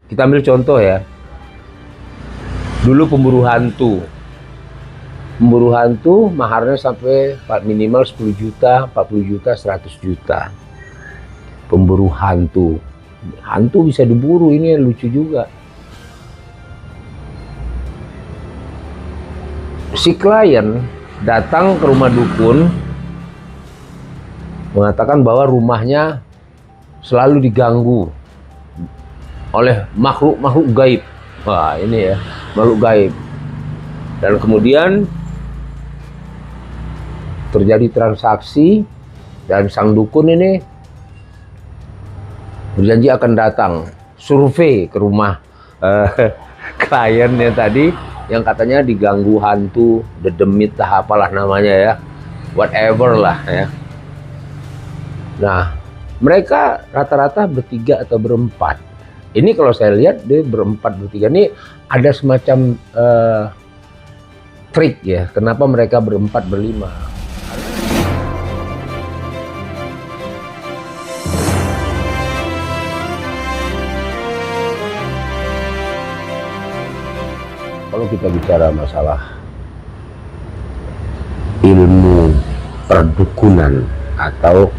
Kita ambil contoh ya. Dulu pemburu hantu. Pemburu hantu maharnya sampai minimal 10 juta, 40 juta, 100 juta. Pemburu hantu. Hantu bisa diburu, ini lucu juga. Si klien datang ke rumah dukun, mengatakan bahwa rumahnya selalu diganggu oleh makhluk-makhluk gaib. Wah, ini ya, makhluk gaib. Dan kemudian terjadi transaksi dan sang dukun ini berjanji akan datang survei ke rumah kliennya tadi yang katanya diganggu hantu, dedemit, apalah namanya ya, whatever lah ya. Nah, mereka rata-rata bertiga atau berempat. Ini kalau saya lihat dia berempat bertiga ini ada semacam trik ya, kenapa mereka berempat berlima. Kalau kita bicara masalah ilmu perdukunan atau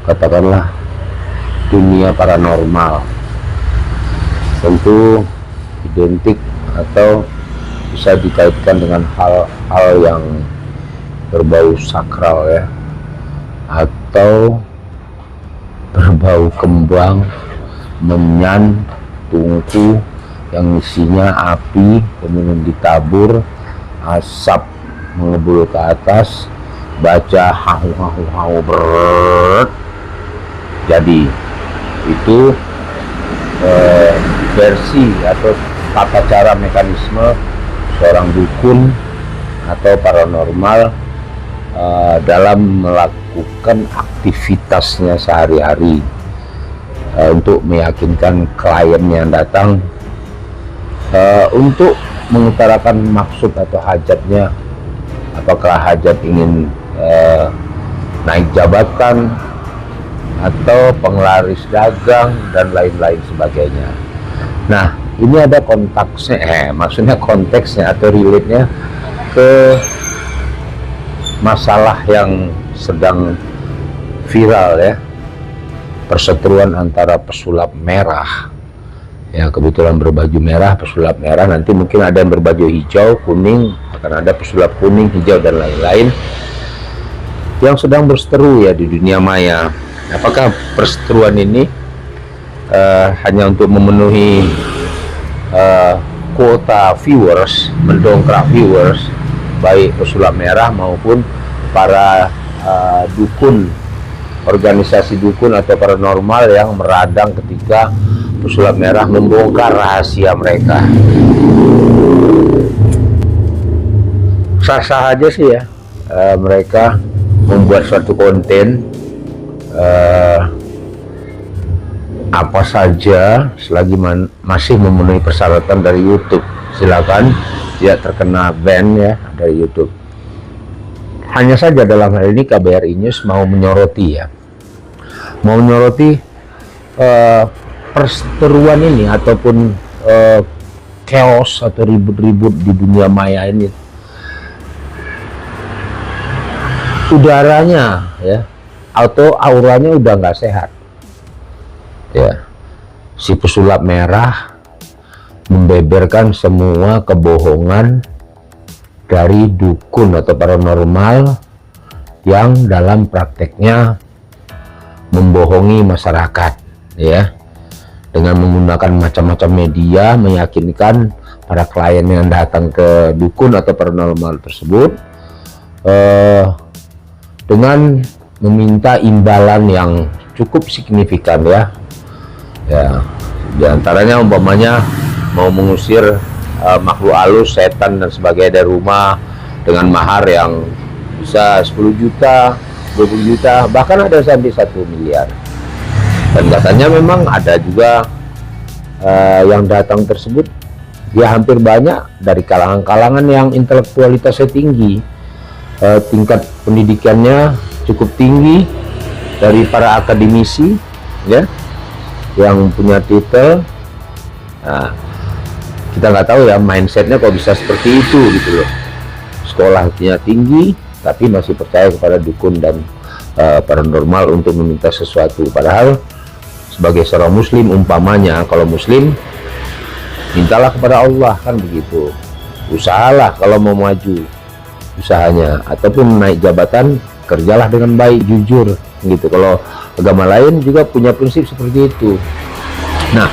katakanlah dunia paranormal, tentu identik atau bisa dikaitkan dengan hal-hal yang berbau sakral ya, atau berbau kembang, menyan, tungku yang isinya api kemudian ditabur, asap mengebul ke atas, baca hau berat. Jadi itu versi atau tata cara mekanisme seorang dukun atau paranormal dalam melakukan aktivitasnya sehari-hari untuk meyakinkan klien yang datang untuk mengutarakan maksud atau hajatnya, apakah hajat ingin naik jabatan atau penglaris dagang dan lain-lain sebagainya. Nah, ini ada konteksnya, maksudnya konteksnya atau relate-nya ke masalah yang sedang viral ya, perseteruan antara pesulap merah. Ya, kebetulan berbaju merah, pesulap merah, nanti mungkin ada yang berbaju hijau, kuning, akan ada pesulap kuning, hijau, dan lain-lain yang sedang berseteru ya di dunia maya. Apakah perseteruan ini hanya untuk memenuhi kuota viewers, mendongkrak viewers, baik pesulap merah maupun para dukun, organisasi dukun atau paranormal yang meradang ketika pesulap merah membongkar rahasia mereka? Sah-sah aja sih ya, mereka membuat suatu konten apa saja selagi masih memenuhi persyaratan dari YouTube. Silakan, tidak terkena ban ya dari YouTube. Hanya saja dalam hal ini KBRI News mau menyoroti ya, mau menyoroti perseteruan ini ataupun chaos atau ribut-ribut di dunia maya ini. Udaranya ya atau auranya udah nggak sehat ya. Si pesulap merah membeberkan semua kebohongan dari dukun atau paranormal yang dalam prakteknya membohongi masyarakat ya, dengan menggunakan macam-macam media meyakinkan para klien yang datang ke dukun atau paranormal tersebut dengan meminta imbalan yang cukup signifikan ya. Ya, diantaranya umpamanya mau mengusir makhluk halus, setan dan sebagainya dari rumah dengan mahar yang bisa 10 juta, 20 juta, bahkan ada sampai 1 miliar. Dan katanya memang ada juga yang datang tersebut ya hampir banyak dari kalangan-kalangan yang intelektualitasnya tinggi, tingkat pendidikannya cukup tinggi, dari para akademisi ya, yang punya titel Nah, kita nggak tahu ya mindsetnya kok bisa seperti itu gitu loh. Sekolahnya tinggi tapi masih percaya kepada dukun dan paranormal untuk meminta sesuatu. Padahal sebagai seorang muslim, umpamanya kalau muslim, mintalah kepada Allah, kan begitu. Usahalah kalau mau maju usahanya, ataupun naik jabatan, kerjalah dengan baik, jujur gitu. Kalau agama lain juga punya prinsip seperti itu. Nah,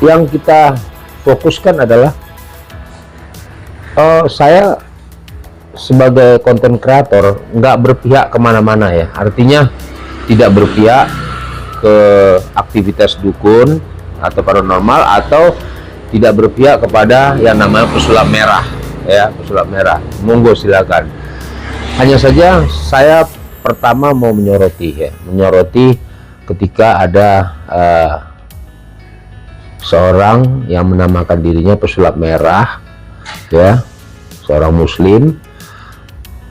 yang kita fokuskan adalah saya sebagai konten kreator nggak berpihak kemana-mana ya, artinya tidak berpihak ke aktivitas dukun atau paranormal, atau tidak berpihak kepada yang namanya pesulap merah ya, pesulap merah. Monggo silakan. Hanya saja saya pertama mau menyoroti ketika ada seorang yang menamakan dirinya pesulap merah ya, seorang muslim,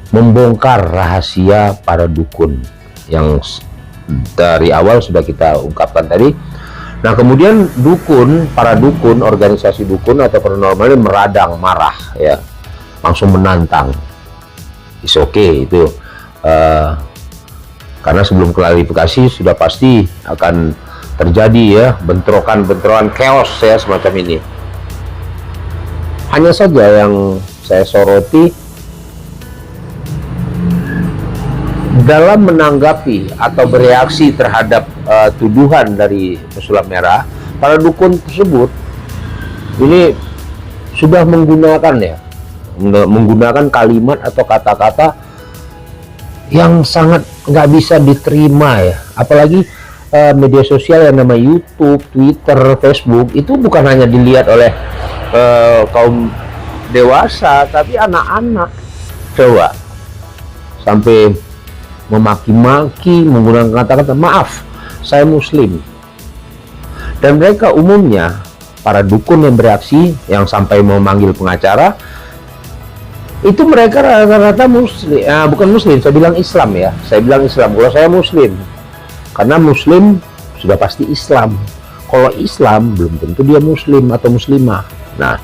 membongkar rahasia para dukun yang dari awal sudah kita ungkapkan tadi. Nah, kemudian para dukun, organisasi dukun atau paranormal ini meradang, marah ya, langsung menantang. It's okay itu, karena sebelum klarifikasi sudah pasti akan terjadi ya bentrokan chaos ya semacam ini. Hanya saja yang saya soroti, dalam menanggapi atau bereaksi terhadap tuduhan dari pesulap merah, para dukun tersebut ini sudah menggunakan kalimat atau kata-kata yang sangat nggak bisa diterima ya. Apalagi media sosial yang namanya YouTube, Twitter, Facebook itu bukan hanya dilihat oleh kaum dewasa, tapi anak-anak. Coba sampai memaki-maki, menggunakan kata-kata, maaf, saya muslim. Dan mereka umumnya, para dukun yang bereaksi, yang sampai memanggil pengacara, itu mereka rata-rata muslim, bukan muslim, saya bilang Islam ya. Saya bilang Islam, kalau saya muslim. Karena muslim sudah pasti Islam. Kalau Islam, belum tentu dia muslim atau muslimah. Nah,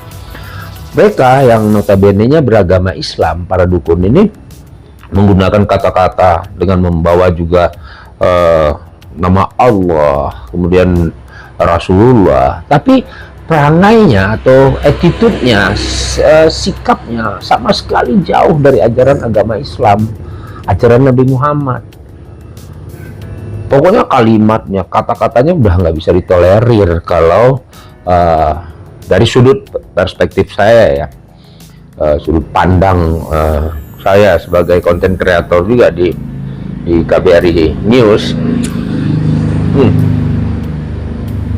mereka yang notabene-nya beragama Islam, para dukun ini, menggunakan kata-kata dengan membawa juga nama Allah, kemudian Rasulullah, tapi perangainya atau attitude-nya, sikapnya sama sekali jauh dari ajaran agama Islam, ajaran Nabi Muhammad. Pokoknya kalimatnya, kata-katanya udah nggak bisa ditolerir kalau dari sudut perspektif saya ya, sudut pandang saya sebagai konten kreator juga di KBRI News.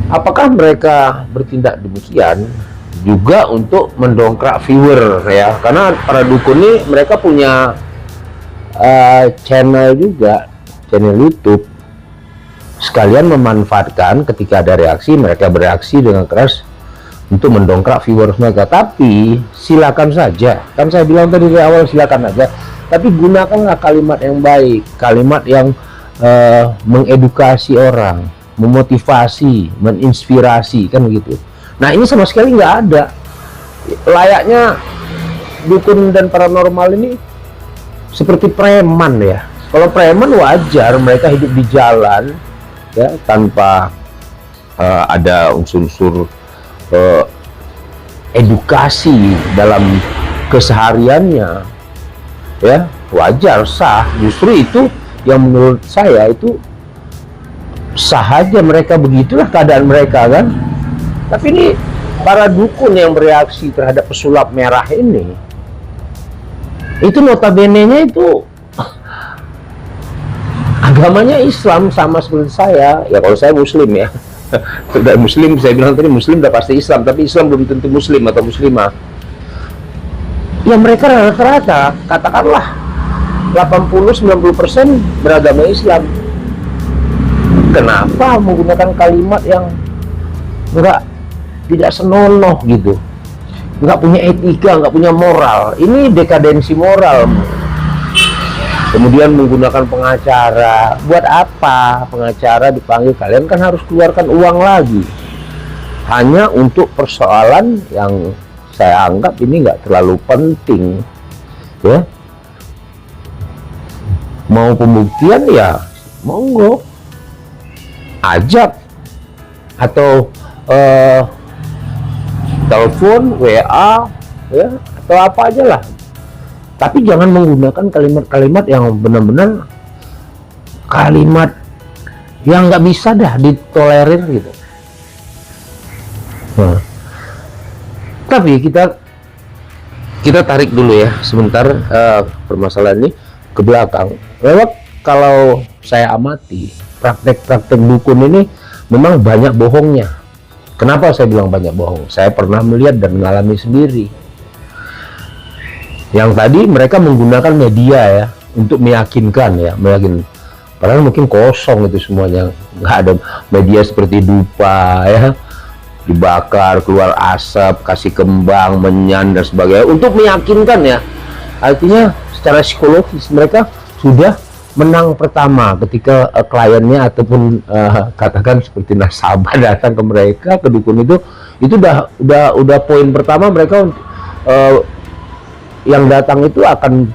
Apakah mereka bertindak demikian juga untuk mendongkrak viewer ya? Karena para dukun ini mereka punya channel juga, channel YouTube. Sekalian memanfaatkan ketika ada reaksi, mereka bereaksi dengan keras untuk mendongkrak viewers mereka. Tapi silakan saja, kan saya bilang tadi dari awal, silakan aja, tapi gunakanlah kalimat yang baik, kalimat yang mengedukasi orang, memotivasi, menginspirasi, kan begitu. Nah, ini sama sekali nggak ada. Layaknya dukun dan paranormal ini seperti preman ya. Kalau preman wajar mereka hidup di jalan ya, tanpa ada unsur-unsur edukasi dalam kesehariannya ya, wajar, sah. Justru itu yang menurut saya itu sah aja, mereka begitulah keadaan mereka kan. Tapi ini para dukun yang bereaksi terhadap pesulap merah ini, itu notabene-nya itu agamanya Islam sama seperti saya ya. Kalau saya muslim ya, sudah muslim, saya bilang tadi muslim udah pasti Islam, tapi Islam belum tentu muslim atau muslimah. Ya mereka rata-rata katakanlah 80-90% beragama Islam. Kenapa menggunakan kalimat yang tidak senonoh gitu, nggak punya etika, nggak punya moral? Ini dekadensi moral. Kemudian menggunakan pengacara, buat apa pengacara dipanggil? Kalian kan harus keluarkan uang lagi. hanya untuk persoalan yang saya anggap ini nggak terlalu penting, ya. Mau pembuktian ya monggo, ajak atau telepon, WA, ya, atau apa aja lah. Tapi jangan menggunakan kalimat-kalimat yang benar-benar kalimat yang nggak bisa dah ditolerir gitu. Nah, tapi kita tarik dulu ya sebentar permasalahan ini ke belakang. Lewat kalau saya amati praktek-praktek dukun ini memang banyak bohongnya. Kenapa saya bilang banyak bohong? Saya pernah melihat dan mengalami sendiri. Yang tadi mereka menggunakan media ya untuk meyakinkan ya, padahal mungkin kosong itu semuanya, nggak ada media seperti dupa ya, dibakar keluar asap, kasih kembang, menyan dan sebagainya untuk meyakinkan ya. Artinya secara psikologis mereka sudah menang pertama ketika kliennya ataupun katakan seperti nasabah datang ke mereka, ke dukun itu udah poin pertama mereka yang datang itu akan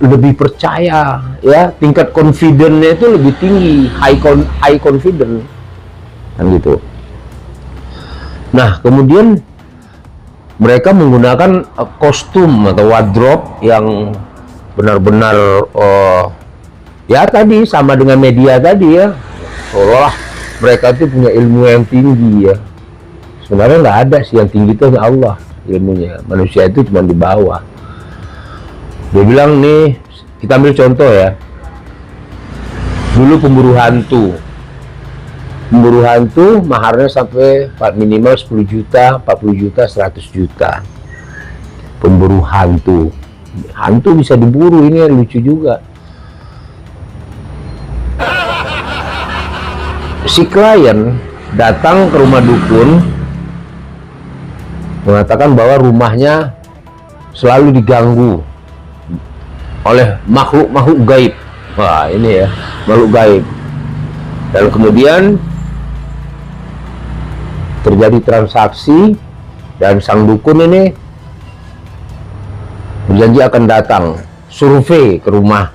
lebih percaya ya, tingkat confidence-nya itu lebih tinggi, high confidence kan gitu. Nah, kemudian mereka menggunakan kostum atau wardrobe yang benar-benar ya tadi sama dengan media tadi ya, seolah mereka itu punya ilmu yang tinggi ya. Sebenarnya nggak ada sih, yang tinggi itu hanya Allah ilmunya, manusia itu cuma di bawah. Dia bilang nih, kita ambil contoh ya, dulu pemburu hantu maharnya sampai minimal 10 juta, 40 juta, 100 juta. Pemburu hantu bisa diburu, ini lucu juga. Si klien datang ke rumah dukun mengatakan bahwa rumahnya selalu diganggu oleh makhluk gaib. Wah, ini ya, makhluk gaib. Dan kemudian terjadi transaksi dan sang dukun ini berjanji akan datang survei ke rumah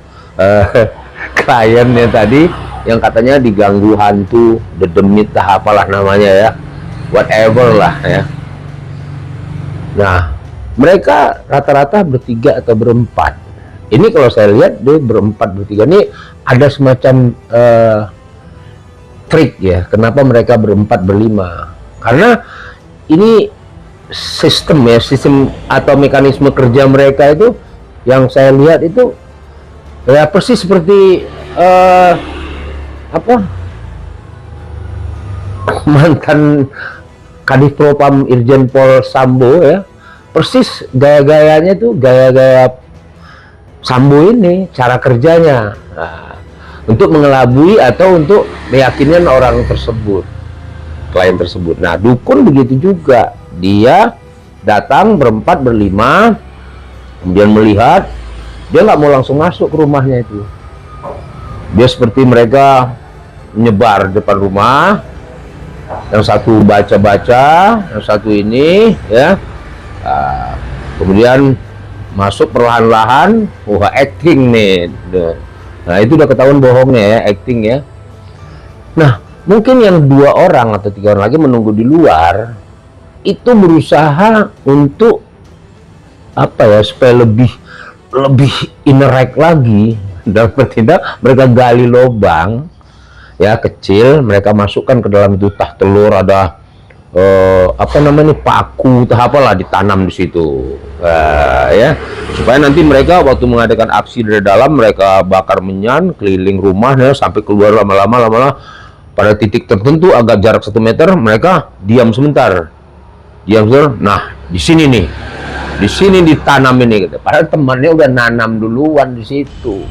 kliennya tadi yang katanya diganggu hantu, dedemit, apalah namanya ya, whatever lah ya. Nah, mereka rata-rata bertiga atau berempat. Ini kalau saya lihat dia berempat bertiga ini ada semacam trik ya, kenapa mereka berempat berlima, karena ini sistem atau mekanisme kerja mereka itu yang saya lihat itu ya persis seperti mantan Kadif Propam Irjen Pol Sambo ya, persis gaya-gayanya tuh gaya-gaya Sambo ini, cara kerjanya untuk mengelabui atau untuk meyakinkan orang tersebut, klien tersebut. Nah, dukun begitu juga, dia datang berempat berlima, kemudian melihat, dia nggak mau langsung masuk ke rumahnya itu, dia seperti mereka menyebar depan rumah, yang satu baca-baca, yang satu ini ya, kemudian masuk perlahan-lahan, wah acting nih. Nah, itu udah ketahuan bohongnya ya, acting ya. Nah, mungkin yang 2 orang atau 3 orang lagi menunggu di luar itu berusaha untuk supaya lebih interact lagi, dan bertindak mereka gali lubang ya kecil, mereka masukkan ke dalam itu tah telur, ada paku atau apalah ditanam di situ ya, supaya nanti mereka waktu mengadakan aksi dari dalam, mereka bakar menyan keliling rumahnya sampai keluar, lama-lama pada titik tertentu agak jarak 1 meter mereka diam sebentar. Nah, di sini ditanam ini gitu. Padahal temannya udah nanam duluan di situ.